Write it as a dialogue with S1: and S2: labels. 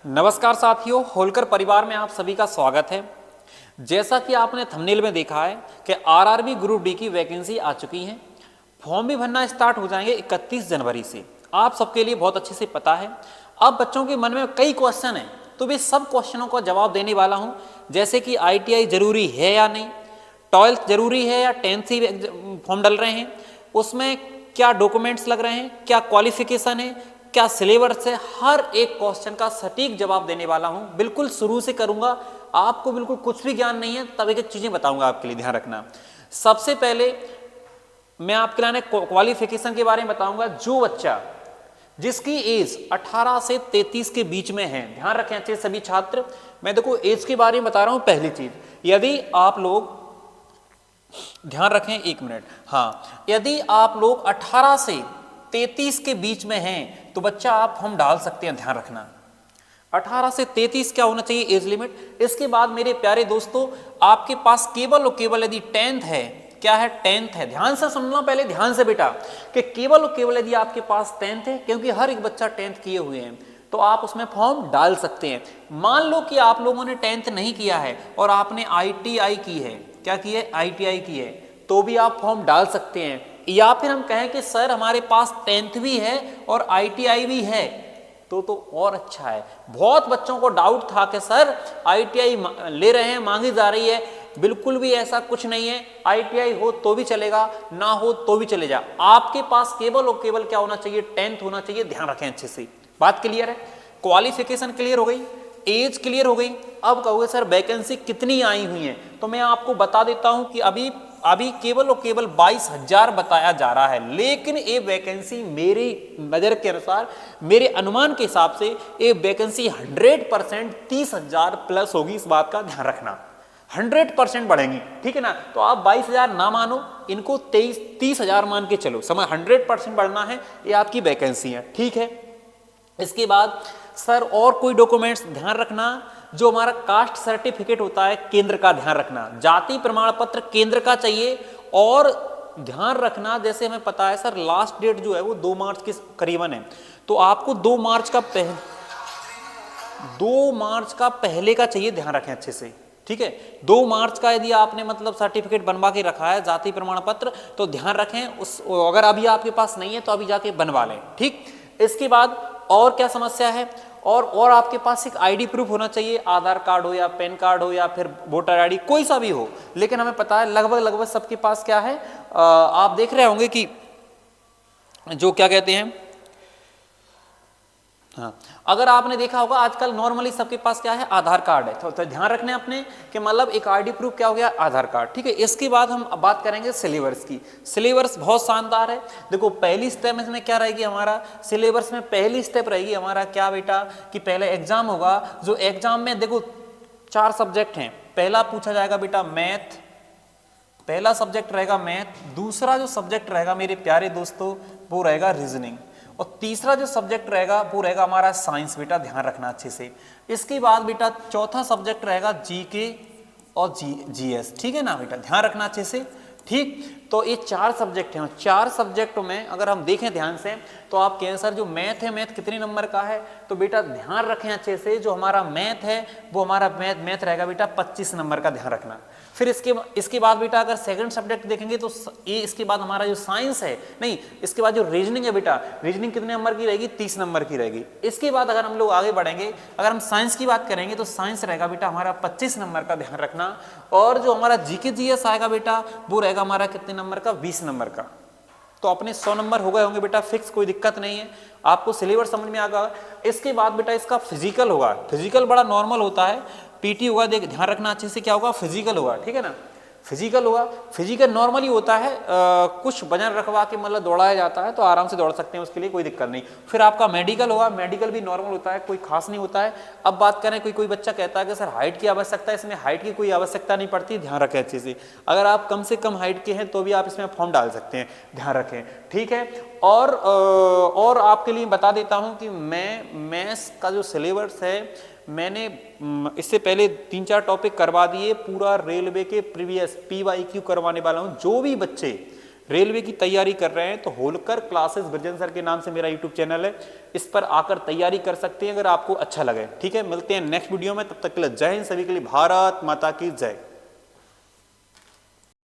S1: नमस्कार साथियों, होलकर परिवार में आप सभी का स्वागत है। जैसा कि आपने थंबनेल में देखा है कि आरआरबी ग्रुप डी की वैकेंसी आ चुकी है। फॉर्म भी भरना स्टार्ट हो जाएंगे 31 जनवरी से। आप सबके लिए बहुत अच्छे से पता है। अब बच्चों के मन में कई क्वेश्चन हैं, तो वे सब क्वेश्चनों का जवाब देने वाला हूं। जैसे कि ITI जरूरी है या नहीं, 12th जरूरी है या 10th ही फॉर्म डल रहे हैं, उसमें क्या डॉक्यूमेंट्स लग रहे हैं, क्या क्वालिफिकेशन है, क्या सिलेबस है, हर एक क्वेश्चन का सटीक जवाब देने वाला हूं। बिल्कुल शुरू से करूंगा, आपको बिल्कुल कुछ भी ज्ञान नहीं है तब एक चीजें बताऊंगा आपके लिए, ध्यान रखना। सबसे पहले मैं आपके लिए क्वालिफिकेशन के बारे में बताऊंगा। जो बच्चा जिसकी एज 18 से 33 के बीच में है, ध्यान रखें अच्छे सभी छात्र। मैं देखो एज के बारे में बता रहा हूं। पहली चीज, यदि आप लोग ध्यान रखें, एक मिनट, हाँ, यदि आप लोग 18 से 33 के बीच में हैं तो बच्चा आप फॉर्म डाल सकते हैं। ध्यान रखना 18 से 33 क्या होना चाहिए एज लिमिट। इसके बाद मेरे प्यारे दोस्तों, आपके पास केवल और केवल यदि 10th है, क्या है 10th है, ध्यान से सुनना पहले, ध्यान से बेटा, कि केवल और केवल यदि आपके पास 10th है, क्योंकि हर एक बच्चा 10th किए हुए हैं, तो आप उसमें फॉर्म डाल सकते हैं। मान लो कि आप लोगों ने 10th नहीं किया है और आपने ITI की है, क्या की है, ITI की है, तो भी आप फॉर्म डाल सकते हैं। या फिर हम कहें कि सर हमारे पास 10th भी है और ITI भी है, तो और अच्छा है। बहुत बच्चों को डाउट था कि सर ITI ले रहे हैं, मांगी जा रही है। बिल्कुल भी ऐसा कुछ नहीं है। ITI हो तो भी चलेगा, ना हो तो भी चलेगा। आपके पास केवल और केवल क्या होना चाहिए, 10th होना चाहिए। ध्यान रखें अच्छे से, बात क्लियर है। क्वालिफिकेशन क्लियर हो गई, एज क्लियर हो गई। अब कहोगे सर वैकेंसी कितनी आई हुई है, तो मैं आपको बता देता हूं कि अभी केवल और केवल 22,000 बताया जा रहा है। लेकिन ये वैकेंसी मेरी नजर के अनुसार, मेरे अनुमान के हिसाब से ये वैकेंसी 100% 30,000 प्लस होगी। इस बात का ध्यान रखना, 100% बढ़ेंगी, ठीक है ना। तो आप 22,000 ना मानो, इनको 30,000 मान के चलो। समय 100% बढ़ना है, ये आपकी वैकेंसी है, ठीक है। इसके बाद सर और कोई डॉक्यूमेंट्स, ध्यान रखना, जो हमारा कास्ट सर्टिफिकेट होता है केंद्र का, ध्यान रखना, जाति प्रमाण पत्र केंद्र का चाहिए। और ध्यान रखना, जैसे हमें पता है सर लास्ट डेट जो है वो 2 मार्च के करीबन है, तो आपको 2 मार्च का पहले का चाहिए। ध्यान रखें अच्छे से, ठीक है। 2 मार्च का यदि आपने मतलब सर्टिफिकेट बनवा के रखा है, जाति प्रमाण पत्र, तो ध्यान रखें उस, अगर अभी आपके पास नहीं है तो अभी जाके बनवा लें, ठीक। इसके बाद और क्या समस्या है, और आपके पास एक ID प्रूफ होना चाहिए। आधार कार्ड हो या पैन कार्ड हो या फिर वोटर ID, कोई सा भी हो। लेकिन हमें पता है लगभग सबके पास क्या है, आप देख रहे होंगे कि जो क्या कहते हैं, हाँ, अगर आपने देखा होगा आजकल नॉर्मली सबके पास क्या है, आधार कार्ड है। तो ध्यान रखने अपने कि मतलब एक ID प्रूफ क्या हो गया, आधार कार्ड, ठीक है। इसके बाद हम बात करेंगे सिलेबस की। सिलेबस बहुत शानदार है। देखो पहली स्टेप में क्या रहेगी, हमारा सिलेबस में पहली स्टेप रहेगी हमारा क्या बेटा, कि पहले एग्जाम होगा। जो एग्जाम में देखो 4 सब्जेक्ट हैं। पहला पूछा जाएगा बेटा मैथ, पहला सब्जेक्ट रहेगा मैथ। दूसरा जो सब्जेक्ट रहेगा मेरे प्यारे दोस्तों वो रहेगा रीजनिंग। और तीसरा जो सब्जेक्ट रहेगा वो रहेगा हमारा साइंस, बेटा ध्यान रखना अच्छे से। इसके बाद बेटा चौथा सब्जेक्ट रहेगा GK और GS, ठीक है ना बेटा, ध्यान रखना अच्छे से, ठीक। तो ये 4 सब्जेक्ट हैं। 4 सब्जेक्टों में अगर हम देखें ध्यान से, तो आप कहें सर जो मैथ है, मैथ कितने नंबर का है, तो बेटा ध्यान रखें अच्छे से, जो हमारा मैथ है वो हमारा मैथ रहेगा बेटा 25 नंबर का, ध्यान रखना। फिर इसके बाद बेटा अगर सेकंड सब्जेक्ट देखेंगे तो ये इसके बाद हमारा जो साइंस है, नहीं, इसके बाद जो रीजनिंग है बेटा, रीजनिंग कितने नंबर की रहेगी, 30 नंबर की रहेगी। इसके बाद अगर हम लोग आगे बढ़ेंगे, अगर हम साइंस की बात करेंगे तो साइंस रहेगा बेटा हमारा 25 नंबर का, ध्यान रखना। और जो हमारा GK GS आएगा बेटा वो रहेगा हमारा कितने नंबर का, 20 नंबर का। तो अपने 100 नंबर हो गए होंगे बेटा फिक्स, कोई दिक्कत नहीं है, आपको सिलेबस समझ में आ गया। इसके बाद बेटा इसका फिजिकल होगा। फिजिकल बड़ा नॉर्मल होता है, PT होगा, देख ध्यान रखना अच्छे से, क्या होगा, फिजिकल होगा, ठीक है ना। फिजिकल होगा, फिजिकल नॉर्मली होता है, कुछ वजन रखवा के मतलब दौड़ाया जाता है, तो आराम से दौड़ सकते हैं, उसके लिए कोई दिक्कत नहीं। फिर आपका मेडिकल होगा, मेडिकल भी नॉर्मल होता है, कोई खास नहीं होता है। अब बात करें, कोई बच्चा कहता है कि सर हाइट की आवश्यकता है, इसमें हाइट की कोई आवश्यकता नहीं पड़ती, ध्यान रखें अच्छे से। अगर आप कम से कम हाइट के हैं तो भी आप इसमें फॉर्म डाल सकते हैं, ध्यान रखें, ठीक है। और आपके लिए बता देता हूँ कि मैथ्स का जो सिलेबस है, मैंने इससे पहले 3-4 टॉपिक करवा दिए। पूरा रेलवे के प्रीवियस PYQ करवाने वाला हूं। जो भी बच्चे रेलवे की तैयारी कर रहे हैं तो होलकर क्लासेस ब्रजन सर के नाम से मेरा यूट्यूब चैनल है, इस पर आकर तैयारी कर सकते हैं अगर आपको अच्छा लगे। ठीक है, मिलते हैं नेक्स्ट वीडियो में, तब तक के लिए जय हिंद, सभी के लिए भारत माता की जय।